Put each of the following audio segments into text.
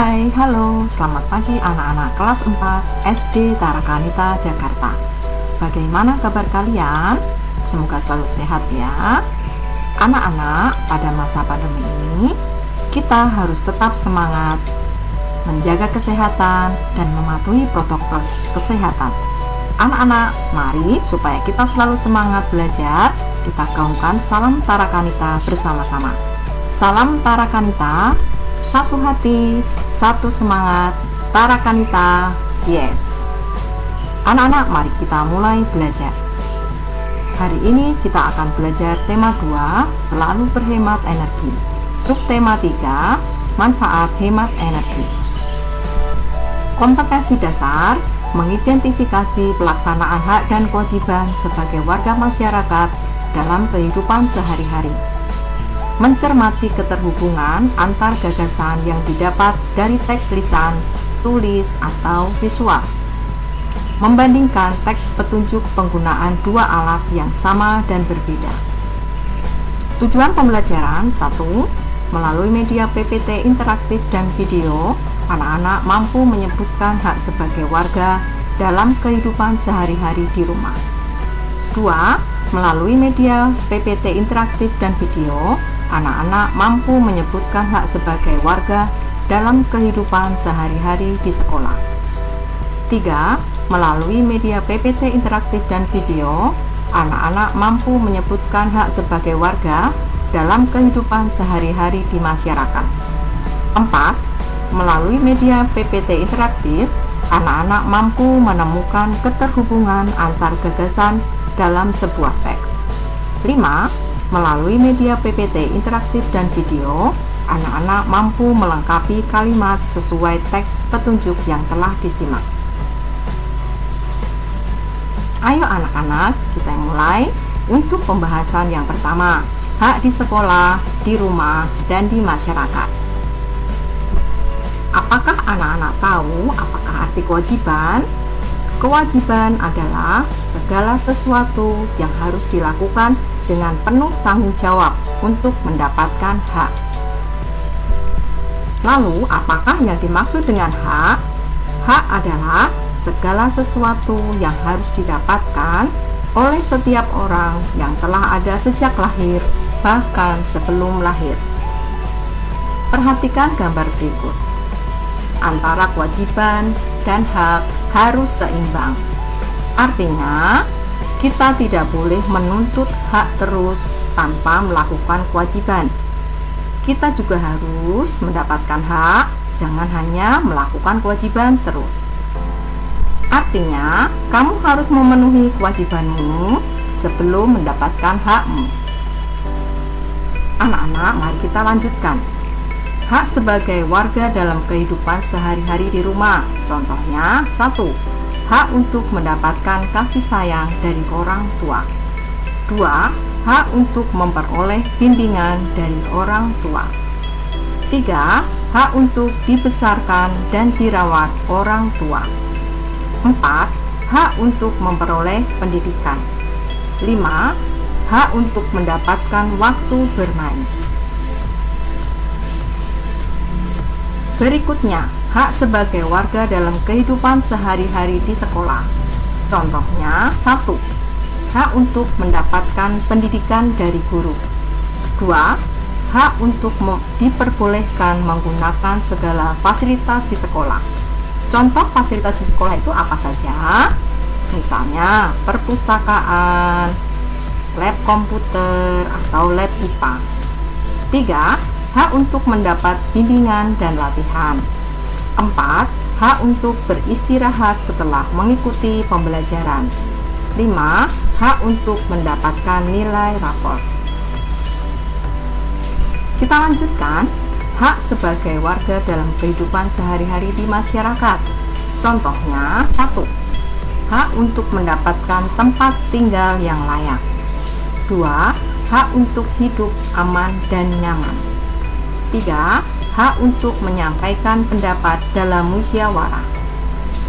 Hai, halo, selamat pagi anak-anak kelas 4 SD Tarakanita, Jakarta. Bagaimana kabar kalian? Semoga selalu sehat ya. Anak-anak, pada masa pandemi ini, kita harus tetap semangat, menjaga kesehatan, dan mematuhi protokol kesehatan. Anak-anak, mari supaya kita selalu semangat belajar, kita gaungkan salam Tarakanita bersama-sama. Salam Tarakanita, satu hati, satu semangat, Tarakanita, yes. Anak-anak, mari kita mulai belajar. Hari ini kita akan belajar tema 2, selalu berhemat energi. Subtema 3, manfaat hemat energi. Kompetensi dasar, mengidentifikasi pelaksanaan hak dan kewajiban sebagai warga masyarakat dalam kehidupan sehari-hari. Mencermati keterhubungan antar gagasan yang didapat dari teks lisan, tulis, atau visual. Membandingkan teks petunjuk penggunaan dua alat yang sama dan berbeda. Tujuan pembelajaran 1. Melalui media PPT interaktif dan video, anak-anak mampu menyebutkan hak sebagai warga dalam kehidupan sehari-hari di rumah. 2. Melalui media PPT interaktif dan video, anak-anak mampu menyebutkan hak sebagai warga dalam kehidupan sehari-hari di sekolah. 3. Melalui media PPT interaktif dan video, anak-anak mampu menyebutkan hak sebagai warga dalam kehidupan sehari-hari di masyarakat. 4. Melalui media PPT interaktif, anak-anak mampu menemukan keterhubungan antar gagasan dalam sebuah teks. 5. Melalui media PPT interaktif dan video, anak-anak mampu melengkapi kalimat sesuai teks petunjuk yang telah disimak. Ayo anak-anak, kita mulai untuk pembahasan yang pertama, hak di sekolah, di rumah, dan di masyarakat. Apakah anak-anak tahu apakah arti kewajiban? Kewajiban adalah segala sesuatu yang harus dilakukan dengan penuh tanggung jawab untuk mendapatkan hak. Lalu, apakah yang dimaksud dengan hak? Hak adalah segala sesuatu yang harus didapatkan oleh setiap orang yang telah ada sejak lahir, bahkan sebelum lahir. Perhatikan gambar berikut. Antara kewajiban dan hak harus seimbang. Artinya, kita tidak boleh menuntut hak terus tanpa melakukan kewajiban. Kita juga harus mendapatkan hak, jangan hanya melakukan kewajiban terus. Artinya, kamu harus memenuhi kewajibanmu sebelum mendapatkan hakmu. Anak-anak, mari kita lanjutkan. Hak sebagai warga dalam kehidupan sehari-hari di rumah. Contohnya, 1. Hak untuk mendapatkan kasih sayang dari orang tua. 2. Hak untuk memperoleh bimbingan dari orang tua. 3. Hak untuk dibesarkan dan dirawat orang tua. 4. Hak untuk memperoleh pendidikan. 5. Hak untuk mendapatkan waktu bermain. Berikutnya, hak sebagai warga dalam kehidupan sehari-hari di sekolah. Contohnya, 1. Hak untuk mendapatkan pendidikan dari guru. 2. Hak untuk diperbolehkan menggunakan segala fasilitas di sekolah. Contoh fasilitas di sekolah itu apa saja? Misalnya, perpustakaan, lab komputer, atau lab IPA. 3. Hak untuk mendapat bimbingan dan latihan. 4. Hak untuk beristirahat setelah mengikuti pembelajaran. 5. Hak untuk mendapatkan nilai rapor. Kita lanjutkan, hak sebagai warga dalam kehidupan sehari-hari di masyarakat. Contohnya, 1. Hak untuk mendapatkan tempat tinggal yang layak. 2. Hak untuk hidup aman dan nyaman. 3. Hak untuk menyampaikan pendapat dalam musyawarah.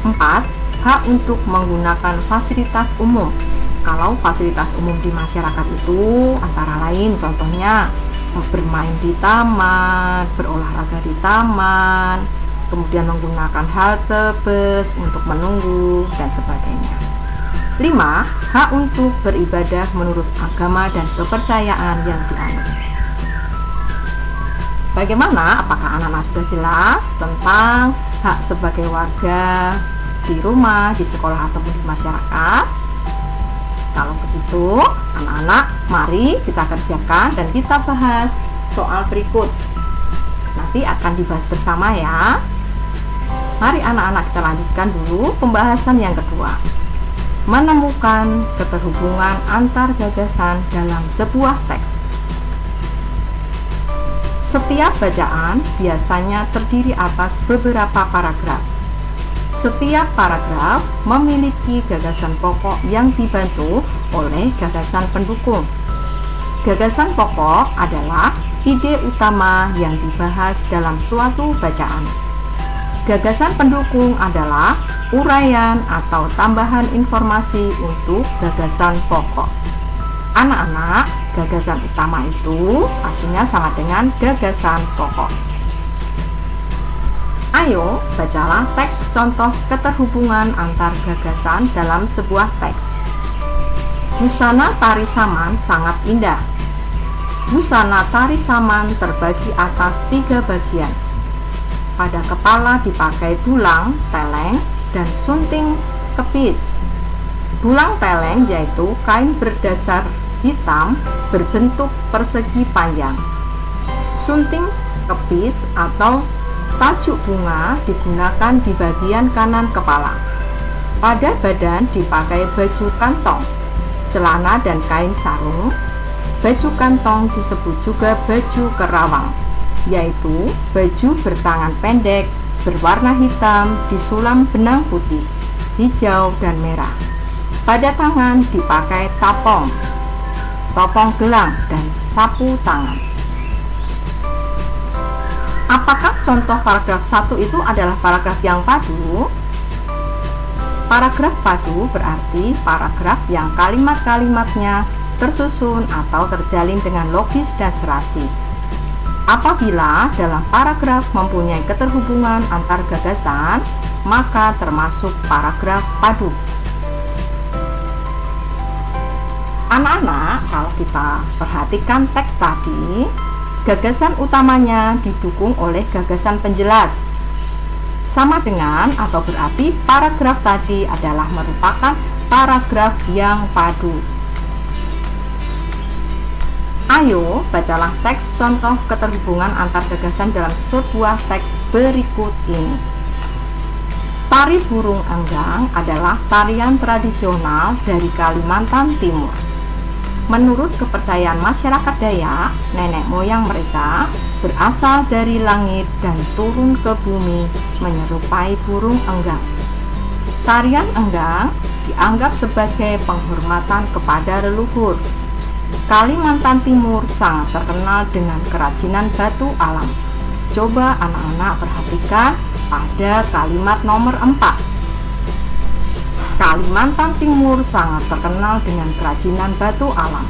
4. Hak untuk menggunakan fasilitas umum. Kalau fasilitas umum di masyarakat itu antara lain contohnya bermain di taman, berolahraga di taman, kemudian menggunakan halte bus untuk menunggu, dan sebagainya. 5. Hak untuk beribadah menurut agama dan kepercayaan yang dianut. Bagaimana? Apakah anak-anak sudah jelas tentang hak sebagai warga di rumah, di sekolah, ataupun di masyarakat? Kalau begitu, anak-anak, mari kita kerjakan dan kita bahas soal berikut. Nanti akan dibahas bersama ya. Mari anak-anak kita lanjutkan dulu pembahasan yang kedua. Menemukan keterhubungan antar gagasan dalam sebuah teks. Setiap bacaan biasanya terdiri atas beberapa paragraf. Setiap paragraf memiliki gagasan pokok yang dibantu oleh gagasan pendukung. Gagasan pokok adalah ide utama yang dibahas dalam suatu bacaan. Gagasan pendukung adalah uraian atau tambahan informasi untuk gagasan pokok. Anak-anak, gagasan utama itu artinya sama dengan gagasan pokok. Ayo, bacalah teks contoh keterhubungan antar gagasan dalam sebuah teks. Busana tari saman sangat indah. Busana tari saman terbagi atas 3 bagian. Pada kepala dipakai bulang, teleng, dan sunting kepis. Bulang teleng yaitu kain berdasar hitam berbentuk persegi panjang. Sunting kepis atau tajuk bunga digunakan di bagian kanan kepala. Pada badan dipakai baju kantong, celana dan kain sarung. Baju kantong disebut juga baju kerawang, yaitu baju bertangan pendek berwarna hitam disulam benang putih, hijau, dan merah. Pada tangan dipakai tapong, topong gelang, dan sapu tangan. Apakah contoh paragraf 1 itu adalah paragraf yang padu? Paragraf padu berarti paragraf yang kalimat-kalimatnya tersusun atau terjalin dengan logis dan serasi. Apabila dalam paragraf mempunyai keterhubungan antar gagasan, maka termasuk paragraf padu. Anak-anak, kalau kita perhatikan teks tadi, gagasan utamanya didukung oleh gagasan penjelas. Sama dengan atau berarti paragraf tadi adalah merupakan paragraf yang padu. Ayo, bacalah teks contoh keterhubungan antar gagasan dalam sebuah teks berikut ini. Tari burung enggang adalah tarian tradisional dari Kalimantan Timur. Menurut kepercayaan masyarakat Dayak, nenek moyang mereka berasal dari langit dan turun ke bumi menyerupai burung enggang. Tarian enggang dianggap sebagai penghormatan kepada leluhur. Kalimantan Timur sangat terkenal dengan kerajinan batu alam. Coba anak-anak perhatikan pada kalimat nomor 4. Kalimantan Timur sangat terkenal dengan kerajinan batu alam.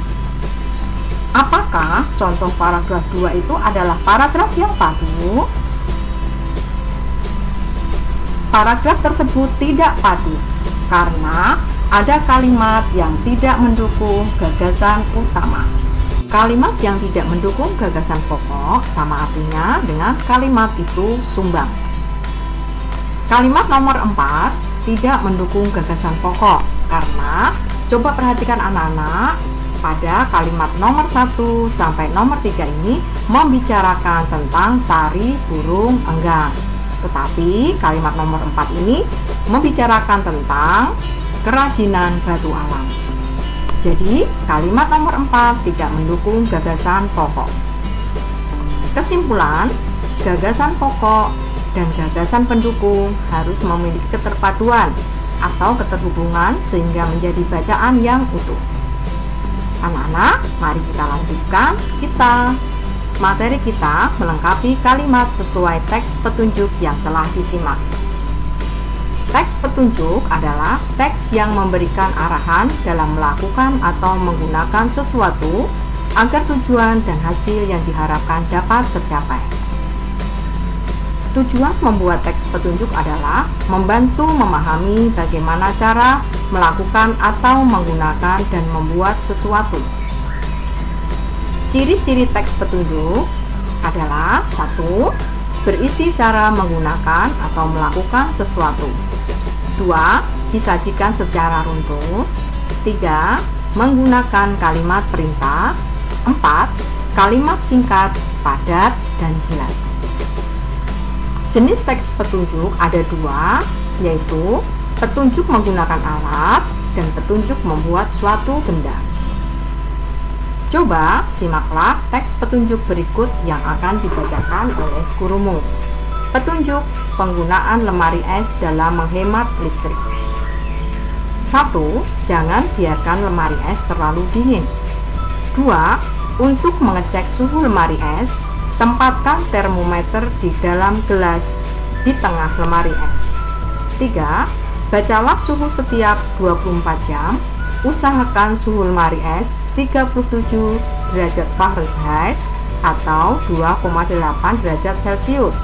Apakah contoh paragraf 2 itu adalah paragraf yang padu? Paragraf tersebut tidak padu karena ada kalimat yang tidak mendukung gagasan utama. Kalimat yang tidak mendukung gagasan pokok sama artinya dengan kalimat itu sumbang. Kalimat nomor 4 tidak mendukung gagasan pokok karena coba perhatikan anak-anak, pada kalimat nomor 1 sampai nomor 3 ini membicarakan tentang tari burung enggang. Tetapi kalimat nomor 4 ini membicarakan tentang kerajinan batu alam. Jadi, kalimat nomor 4 tidak mendukung gagasan pokok. Kesimpulan, gagasan pokok dan gagasan pendukung harus memiliki keterpaduan atau keterhubungan sehingga menjadi bacaan yang utuh. Anak-anak, mari kita lanjutkan materi kita melengkapi kalimat sesuai teks petunjuk yang telah disimak. Teks petunjuk adalah teks yang memberikan arahan dalam melakukan atau menggunakan sesuatu agar tujuan dan hasil yang diharapkan dapat tercapai. Tujuan membuat teks petunjuk adalah membantu memahami bagaimana cara melakukan atau menggunakan dan membuat sesuatu. Ciri-ciri teks petunjuk adalah: 1. Berisi cara menggunakan atau melakukan sesuatu. 2. Disajikan secara runtut. 3. Menggunakan kalimat perintah. 4. Kalimat singkat, padat, dan jelas. Jenis teks petunjuk ada 2, yaitu petunjuk menggunakan alat dan petunjuk membuat suatu benda. Coba simaklah teks petunjuk berikut yang akan dibacakan oleh gurumu. Petunjuk penggunaan lemari es dalam menghemat listrik. 1. Jangan biarkan lemari es terlalu dingin. 2. Untuk mengecek suhu lemari es, tempatkan termometer di dalam gelas di tengah lemari es. 3. Bacalah suhu setiap 24 jam. Usahakan suhu lemari es 37 derajat Fahrenheit atau 2,8 derajat Celcius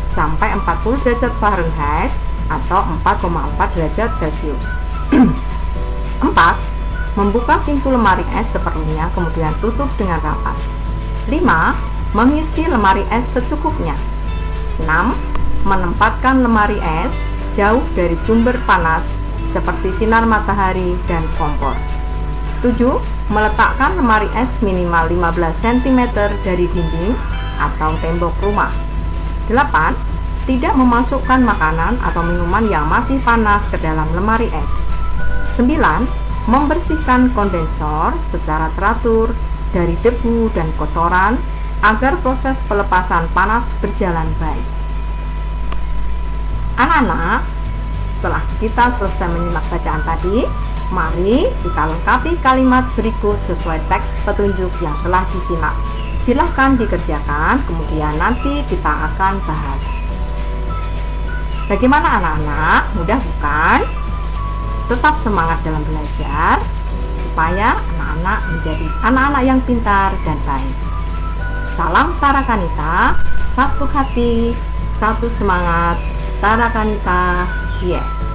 sampai 40 derajat Fahrenheit atau 4,4 derajat Celcius. 4. Membuka pintu lemari es seperlunya, kemudian tutup dengan rapat. 5. Mengisi lemari es secukupnya. 6. Menempatkan lemari es jauh dari sumber panas seperti sinar matahari dan kompor. 7. Meletakkan lemari es minimal 15 cm dari dinding atau tembok rumah. 8. Tidak memasukkan makanan atau minuman yang masih panas ke dalam lemari es. 9. Membersihkan kondensor secara teratur dari debu dan kotoran agar proses pelepasan panas berjalan baik. Anak-anak, setelah kita selesai menyimak bacaan tadi, mari kita lengkapi kalimat berikut sesuai teks petunjuk yang telah disimak. Silahkan dikerjakan, kemudian nanti kita akan bahas. Bagaimana anak-anak? Mudah bukan? Tetap semangat dalam belajar supaya anak-anak menjadi anak-anak yang pintar dan baik. Salam Tarakanita, satu hati, satu semangat. Tarakanita, yes.